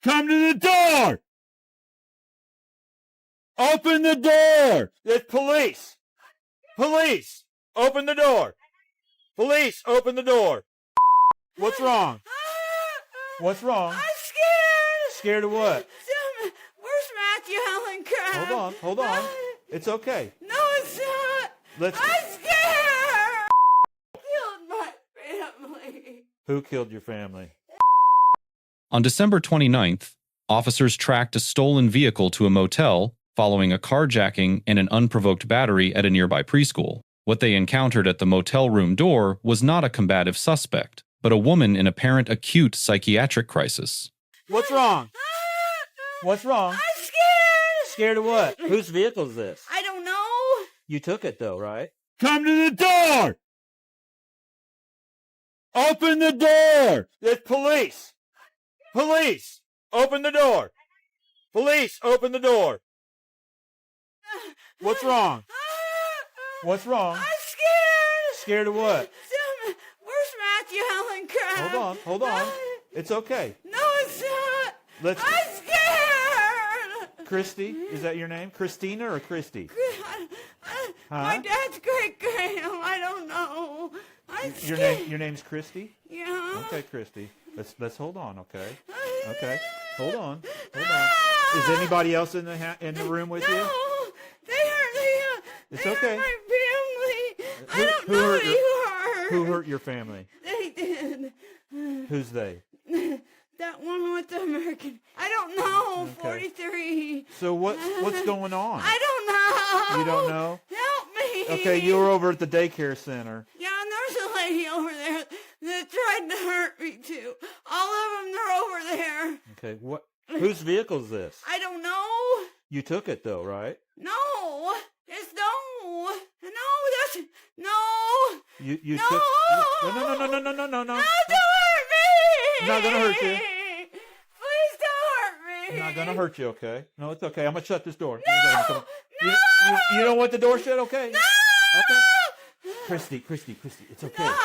Come to the door! Open the door! It's police! Police! Open the door! Police, open the door! What's wrong? What's wrong? I'm scared! Scared of what? Where's Matthew Helen Crab? Hold on. It's okay. No, it's not! Let's... I'm scared! Killed my family. Who killed your family? On December 29th, officers tracked a stolen vehicle to a motel following a carjacking and an unprovoked battery at a nearby preschool. What they encountered at the motel room door was not a combative suspect, but a woman in apparent acute psychiatric crisis. What's wrong? What's wrong? I'm scared! Scared of what? Whose vehicle is this? I don't know. You took it though, right? Come to the door! Open the door! It's police! Police! Open the door! Police, open the door! What's wrong? What's wrong? I'm scared! Scared of what? Where's Matthew Helen Crab? Hold on. It's okay. No, it's not. Let's... I'm scared! Christy, is that your name? Christina or Christy? My dad's great-grand. I don't know. I'm scared. Your name's Christy? Yeah. Okay, Christy. Let's hold on, okay? Okay. Hold on. Is anybody else in the room with you? No. It's they okay. hurt my family. I don't know who hurt. Who hurt your family? They did. Who's they? That one with the American. I don't know. Okay. 43. So what's going on? I don't know. You don't know? Help me. Okay, you were over at the daycare center. Yeah, and there's a lady over there that tried to hurt me too. All of them, they're over there. Okay, what? Whose vehicle is this? I don't know. You took it though, right? No. It's no. You No. took. No. Don't hurt me. I'm not gonna hurt you. Please don't hurt me. I'm not gonna hurt you, okay? No, it's okay. I'm gonna shut this door. No. You don't want the door shut, okay? No. Okay. Christy, it's okay. No.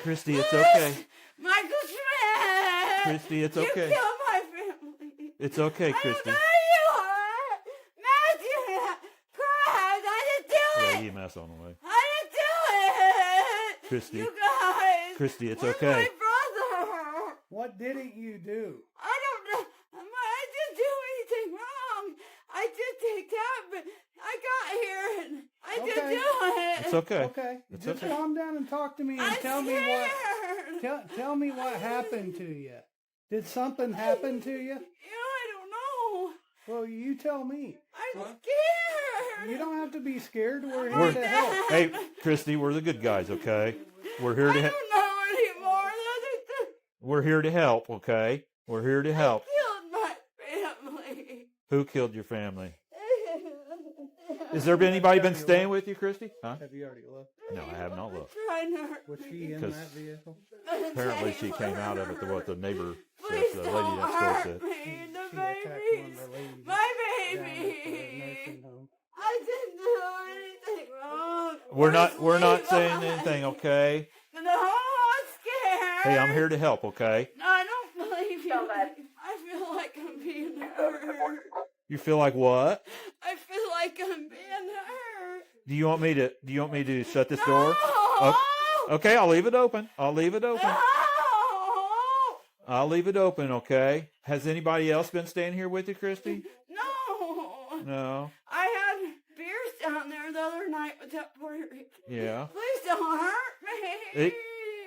Christy, it's okay. Michael Schmidt. Christy, it's okay. You killed my family. It's okay, Christy. I don't know who you are. Matthew cried. I didn't do it. Yeah, you mess on the way. I didn't do it. Christy. You guys. Christy, it's Where's okay. my brother? What didn't you do? I don't know. I didn't do anything wrong. I did take that, but I got here and I didn't do it. It's okay. Okay, It's just okay. calm down and talk to me and I'm tell me scared. tell me what happened to you. Did something happen to you? Yeah, I don't know. Well, you tell me. I'm scared. You don't have to be scared. We're We're- here to help. Hey, Christy, we're the good guys, okay? We're here I to don't know anymore. We're here to help, okay? We're here to help. Killed my family. Who killed your family? Has there been anybody been staying with you, Christy? Huh? Have you already looked? No, I have not looked. Trying to hurt Was me. she in 'Cause that vehicle? Apparently she came out of it to what the neighbor said, Please the don't lady next door hurt said. me. The She attacked one of babies. the ladies My down at the baby. nursing home. I didn't do anything wrong. We're not Sleep saying on. anything, okay? No, I'm scared. Hey, I'm here to help, okay? No, I don't believe you. I feel like I'm being hurt. You feel like what? I feel like I'm being hurt. Do you want me to shut this door? No. Okay, I'll leave it open. No. I'll leave it open, okay? Has anybody else been staying here with you, Christy? No. No. I had beers down there the other night with that Puerto Rican. Yeah. Please don't hurt me.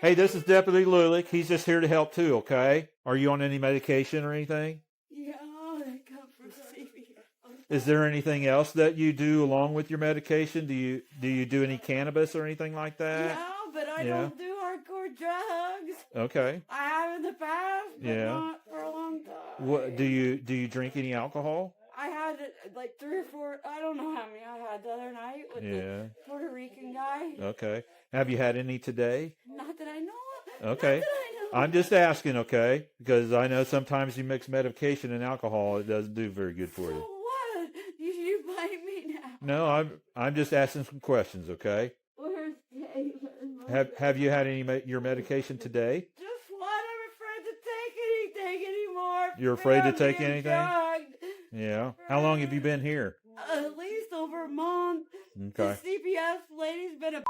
Hey, this is Deputy Lulick. He's just here to help too, okay? Are you on any medication or anything? Yeah, they come from CVS. Is there anything else that you do along with your medication? Do you do any cannabis or anything like that? Yeah, but I Yeah. don't do hardcore drugs. Okay. I have in the past, but Yeah. not for a long time. What do you drink any alcohol? I had like 3 or 4. I don't know how many I had the other night with Yeah. the Puerto Rican guy. Okay. Have you had any today? Not that I know of. Okay. Not that I know I'm just asking, okay? Because I know sometimes you mix medication and alcohol, it doesn't do very good for So you. what? You blame me now. No, I'm just asking some questions, okay? Where's Taylor? Have you had any your medication today? Just one. I'm afraid to take anything anymore. You're afraid to take being anything? drugged. Yeah. How long have you been here? At least over a month. Okay. The CPS lady's been a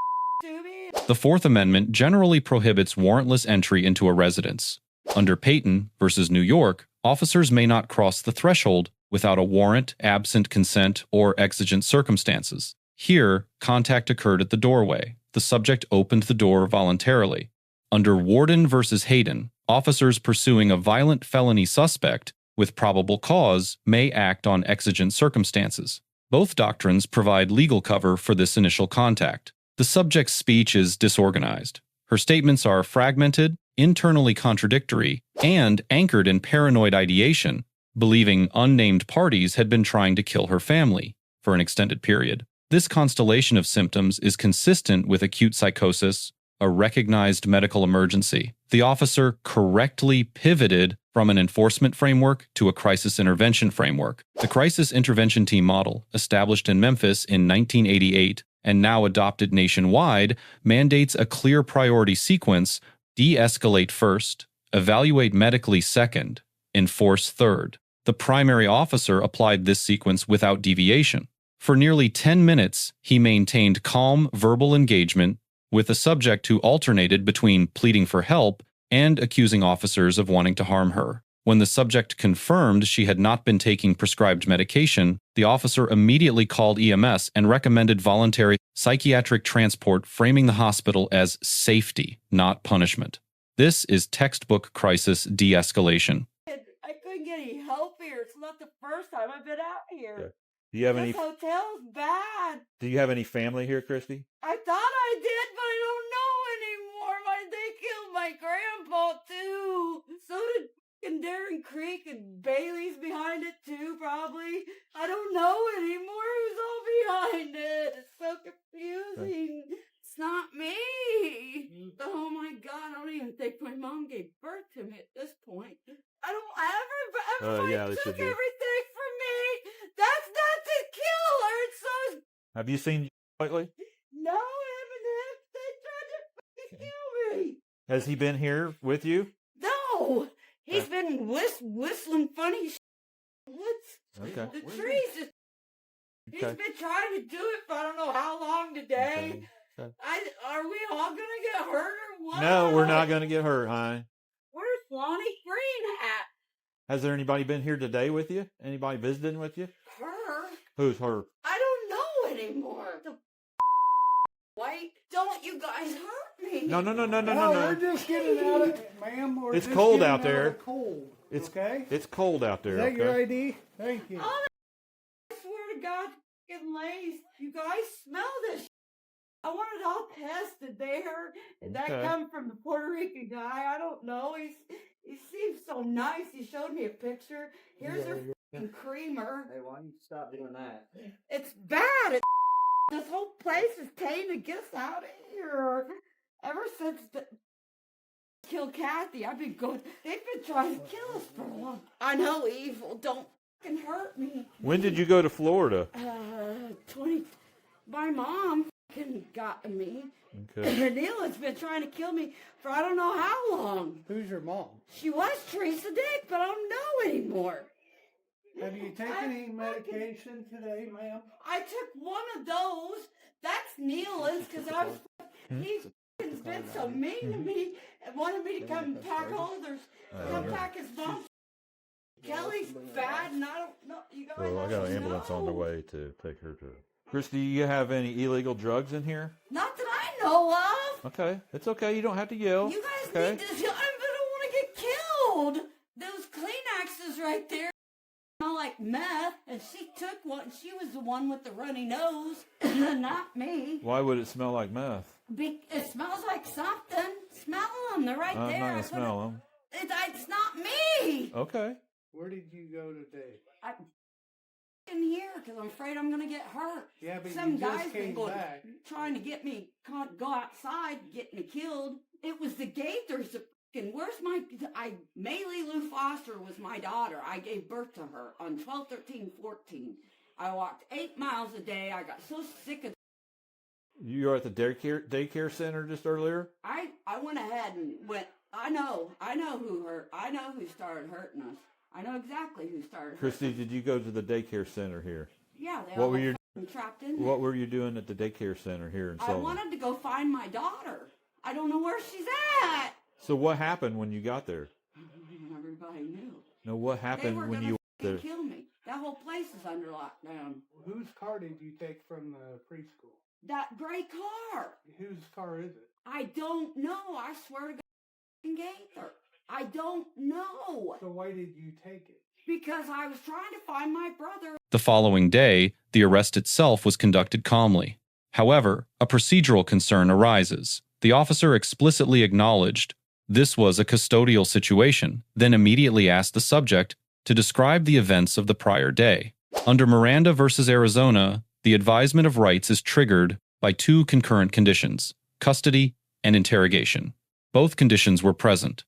to me. The Fourth Amendment generally prohibits warrantless entry into a residence. Under Payton versus New York, officers may not cross the threshold without a warrant, absent consent, or exigent circumstances. Here, contact occurred at the doorway. The subject opened the door voluntarily. Under Warden versus Hayden, officers pursuing a violent felony suspect with probable cause may act on exigent circumstances. Both doctrines provide legal cover for this initial contact. The subject's speech is disorganized. Her statements are fragmented, internally contradictory, and anchored in paranoid ideation, believing unnamed parties had been trying to kill her family for an extended period. This constellation of symptoms is consistent with acute psychosis, a recognized medical emergency. The officer correctly pivoted from an enforcement framework to a crisis intervention framework. The Crisis Intervention Team model, established in Memphis in 1988 and now adopted nationwide, mandates a clear priority sequence: de-escalate first, evaluate medically second, enforce third. The primary officer applied this sequence without deviation. For nearly 10 minutes, he maintained calm verbal engagement with a subject who alternated between pleading for help and accusing officers of wanting to harm her. When the subject confirmed she had not been taking prescribed medication, the officer immediately called EMS and recommended voluntary psychiatric transport, framing the hospital as safety, not punishment. This is textbook crisis de-escalation. I couldn't get any help here. It's not the first time I've been out here. Yeah. Do you have any? This hotel's bad. Do you have any family here, Christy? I thought I did, but I don't know anymore. They killed my grandpa too. So did fucking Darren Creek, and Bailey's behind it too, probably. I don't know anymore who's all behind it. It's so confusing. It's not me. Oh my God, I don't even think my mom gave birth to me at this point. I don't ever Yeah, they took should be. everything from me. That's not to kill her. It's so. Have you seen lately? No, Eminem. They tried to fucking kill me. Has he been here with you? No, he's been whistling funny What's Okay. the trees? He's Okay. been trying to do it for I don't know how long today. Okay. Are we all gonna get hurt or what? No, we're not going to get hurt, honey. Where's Lonnie Green at? Has there anybody been here today with you? Anybody visiting with you? Her? Who's her? I don't know anymore. The white. Don't you guys hurt me? No. We're just getting out of it, ma'am. We're It's just cold getting out there. of the cold. It's okay. It's cold out there. Is that your Okay. ID? Thank you. Oh, I swear to God, fucking lace. You guys smell this. I want it all tested there. Did that Okay. come from the Puerto Rican guy? I don't know. He seems so nice. He showed me a picture. Here's her fucking creamer. Hey, why don't you stop doing that? It's bad. This whole place is tainted. Get us out of here. Ever since killed Kathy, I've been going. They've been trying to kill us for a long. I know, evil. Don't fucking hurt me. When did you go to Florida? 20. My mom fucking got me. Okay. Neil has been trying to kill me for I don't know how long. Who's your mom? She was Teresa Dick, but I don't know anymore. Have you taken any medication today, ma'am? I took one of those. That's Neil's because I was. He's been so mean to me and wanted me to come pack holders. Come pack his mom. Kelly's bad, and I don't know. You guys. Well, I got an know. ambulance on the way to take her to. Christy, you have any illegal drugs in here? Not that I know of. Okay, it's okay. You don't have to yell. You guys okay? need to. I don't want to get killed. Those Kleenexes right there smell like meth, and she took one. She was the one with the runny nose, not me. Why would it smell like meth? It smells like something. Smell them. They're right I'm there. not gonna smell them. It's not me. Okay. Where did you go today? I'm in here because I'm afraid I'm gonna get hurt. Yeah, but Some you just guys been came going, back. trying to get me, go outside, get me killed. It was the Gators. Where's my? Maylee Lou Foster was my daughter. I gave birth to her on 12, 13, 14. I walked 8 miles a day. I got so sick of. You were at the daycare center just earlier. I went ahead and went. I know who hurt. I know who started hurting us. I know exactly who started Christy, it. did you go to the daycare center here? Yeah, they What all were your trapped in there. What were you doing at the daycare center here in I Sullivan? wanted to go find my daughter. I don't know where she's at. So what happened when you got there? Everybody knew. No, what They happened were when gonna you there? kill me. That whole place is under lockdown. Whose car did you take from the preschool? That gray car. Whose car is it? I don't know. I swear to God, Gaither. I don't know. So why did you take it? Because I was trying to find my brother. The following day, the arrest itself was conducted calmly. However, a procedural concern arises. The officer explicitly acknowledged this was a custodial situation, then immediately asked the subject to describe the events of the prior day. Under Miranda versus Arizona, the advisement of rights is triggered by two concurrent conditions: custody and interrogation. Both conditions were present.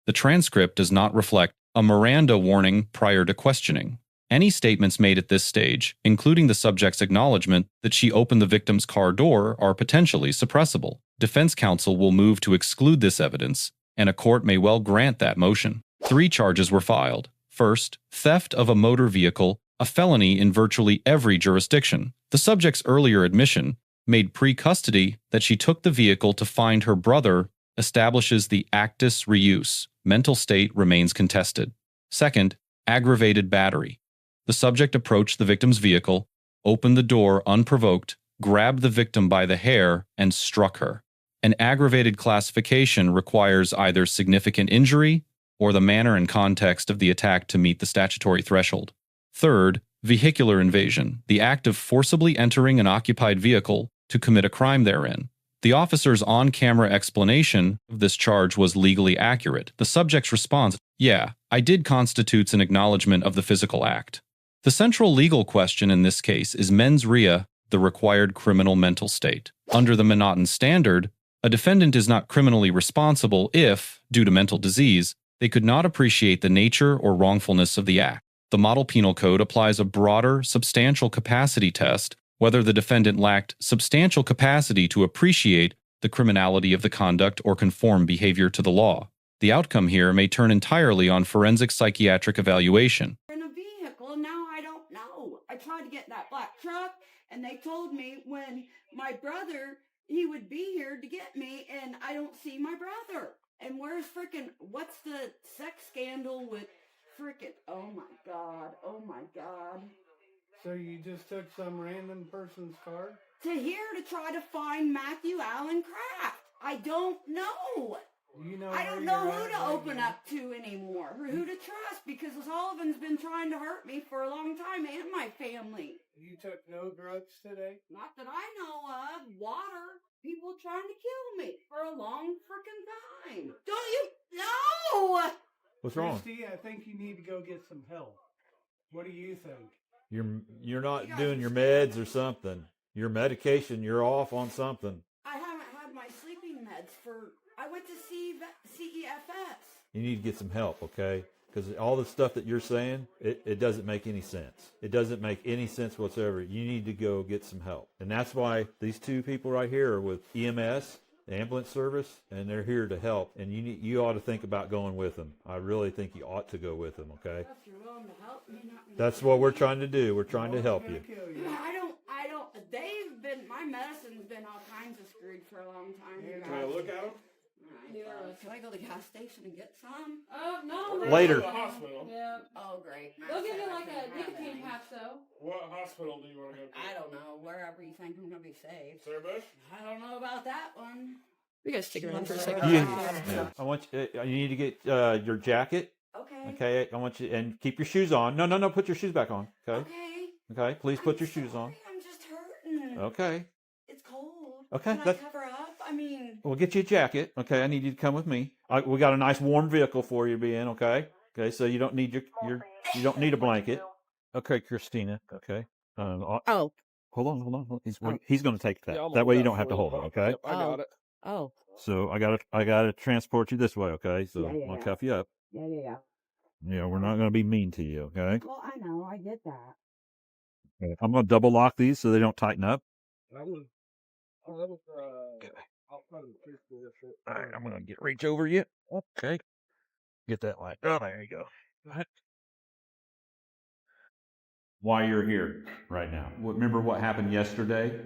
The transcript does not reflect a Miranda warning prior to questioning. Any statements made at this stage, including the subject's acknowledgement that she opened the victim's car door, are potentially suppressible. Defense counsel will move to exclude this evidence, and a court may well grant that motion. 3 charges were filed. First, theft of a motor vehicle, a felony in virtually every jurisdiction. The subject's earlier admission, made pre-custody, that she took the vehicle to find her brother establishes the actus reus. Mental state remains contested. Second, aggravated battery. The subject approached the victim's vehicle, opened the door unprovoked, grabbed the victim by the hair, and struck her. An aggravated classification requires either significant injury or the manner and context of the attack to meet the statutory threshold. Third, vehicular invasion, the act of forcibly entering an occupied vehicle to commit a crime therein. The officer's on-camera explanation of this charge was legally accurate. The subject's response, "Yeah, I did," constitutes an acknowledgement of the physical act. The central legal question in this case is mens rea, the required criminal mental state. Under the Manhattan standard, a defendant is not criminally responsible if, due to mental disease, they could not appreciate the nature or wrongfulness of the act. The Model Penal Code applies a broader, substantial capacity test whether the defendant lacked substantial capacity to appreciate the criminality of the conduct or conform behavior to the law. The outcome here may turn entirely on forensic psychiatric evaluation. In a vehicle, now I don't know. I tried to get that black truck, and they told me when my brother, he would be here to get me, and I don't see my brother. And where's what's the sex scandal with oh my God. So you just took some random person's car? To here to try to find Matthew Allen Kraft. I don't know. I don't know who to open up to anymore, or who to trust, because Sullivan's been trying to hurt me for a long time, and my family. You took no drugs today? Not that I know of. Water. People trying to kill me for a long freaking time. Don't you know? What's wrong? Christy, I think you need to go get some help. What do you think? You're not doing your meds or something. Your medication, you're off on something. I haven't had my sleeping meds I went to CEFS. You need to get some help, okay? Because all the stuff that you're saying, it doesn't make any sense. It doesn't make any sense whatsoever. You need to go get some help. And that's why these 2 people right here are with EMS, the ambulance service, and they're here to help. And you ought to think about going with them. I really think you ought to go with them, okay? If you're willing to help me, That's what we're trying to do. We're trying to help you. I don't, my medicine's been all kinds of screwed for a long time. Can I look at them? Yeah. Can I go to the gas station and get some? No. Later. To the hospital. Yeah. Oh, great. They'll give you like a nicotine patch, though. What hospital do you want to go to? I don't know. Wherever you think I'm going to be safe. Service? I don't know about that one. You guys stick around for a second. Yeah. I want you need to get your jacket. Okay. Okay. I want you, and keep your shoes on. No. Put your shoes back on. Okay. Okay. Okay. Please put your shoes on. I'm just hurting. Okay. It's cold. Okay, Can I cover up? I mean. We'll get you a jacket. Okay. I need you to come with me. We got a nice warm vehicle for you to be in. Okay. Okay. So you don't need you don't need a blanket. Okay, Christina. Okay. Oh. Hold on. He's going to take that. Yeah, that way you don't have to hold it. Okay. Yep, I got it. Oh. So I gotta transport you this way. Okay. So Yeah, I'm gonna cuff you up. Yeah. Yeah. We're not gonna be mean to you. Okay. Well, I know. I get that. Okay. I'm gonna double lock these so they don't tighten up. That was outside of the preschool yesterday. All right. I'm gonna reach over you. Okay. Get that light. Oh, there you go. Go ahead. why you're here right now. Remember what happened yesterday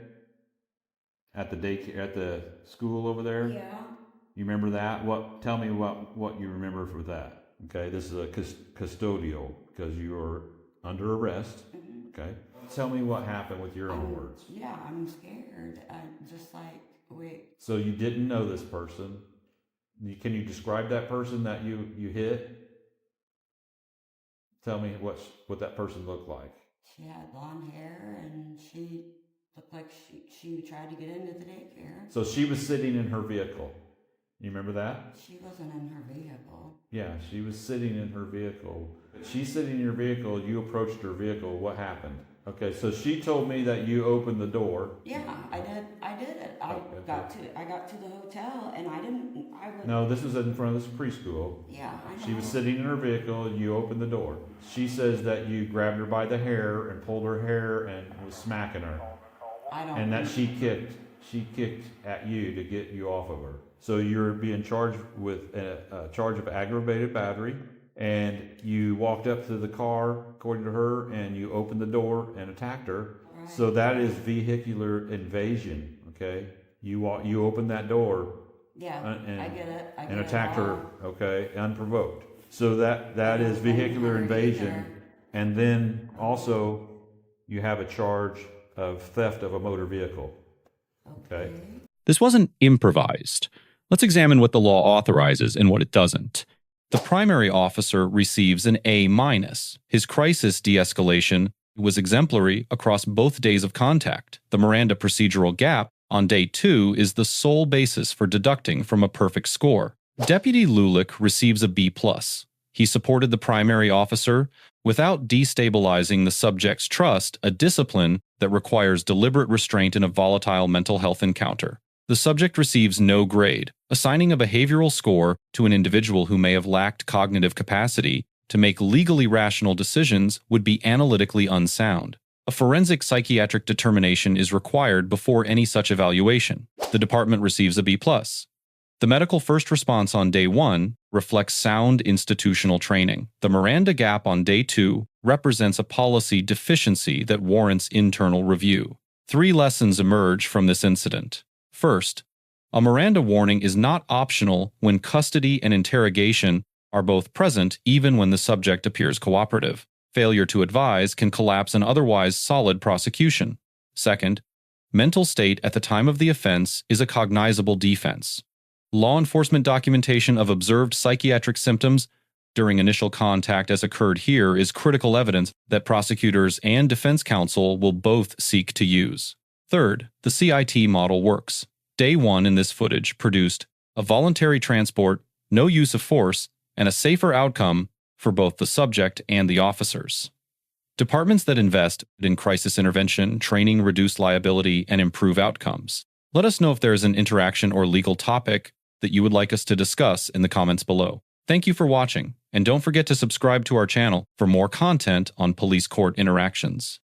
at the school over there? Yeah. You remember that? Tell me what you remember for that. Okay, this is a custodial because you are under arrest. Okay, tell me what happened with your own words. Yeah, I'm scared. Just like, wait. So you didn't know this person. Can you describe that person that you hit? Tell me what that person looked like. She had blonde hair and she looked like she tried to get into the daycare. So she was sitting in her vehicle. You remember that? She wasn't in her vehicle. Yeah, she was sitting in her vehicle. She's sitting in your vehicle. You approached her vehicle. What happened? Okay, so she told me that you opened the door. Yeah, I did it. I got to the hotel and No, this was in front of this preschool. Yeah, I know. She was sitting in her vehicle and you opened the door. She says that you grabbed her by the hair and pulled her hair and was smacking her. I don't. And that she kicked at you to get you off of her. So you're being charged with a charge of aggravated battery. And you walked up to the car, according to her, and you opened the door and attacked her. Right. So that is vehicular invasion. Okay, you opened that door. Yeah, I get it. And attacked her. Okay, unprovoked. So that is vehicular invasion. And then also you have a charge of theft of a motor vehicle. Okay. This wasn't improvised. Let's examine what the law authorizes and what it doesn't. The primary officer receives an A-. His crisis de-escalation was exemplary across both days of contact. The Miranda procedural gap on day 2 is the sole basis for deducting from a perfect score. Deputy Lulick receives a B+. He supported the primary officer without destabilizing the subject's trust, a discipline that requires deliberate restraint in a volatile mental health encounter. The subject receives no grade. Assigning a behavioral score to an individual who may have lacked cognitive capacity to make legally rational decisions would be analytically unsound. A forensic psychiatric determination is required before any such evaluation. The department receives a B+. The medical first response on day 1 reflects sound institutional training. The Miranda gap on day 2 represents a policy deficiency that warrants internal review. 3 lessons emerge from this incident. First, a Miranda warning is not optional when custody and interrogation are both present, even when the subject appears cooperative. Failure to advise can collapse an otherwise solid prosecution. Second, mental state at the time of the offense is a cognizable defense. Law enforcement documentation of observed psychiatric symptoms during initial contact as occurred here is critical evidence that prosecutors and defense counsel will both seek to use. Third, the CIT model works. Day 1 in this footage produced a voluntary transport, no use of force, and a safer outcome for both the subject and the officers. Departments that invest in crisis intervention, training, reduce liability, and improve outcomes. Let us know if there is an interaction or legal topic that you would like us to discuss in the comments below. Thank you for watching, and don't forget to subscribe to our channel for more content on police court interactions.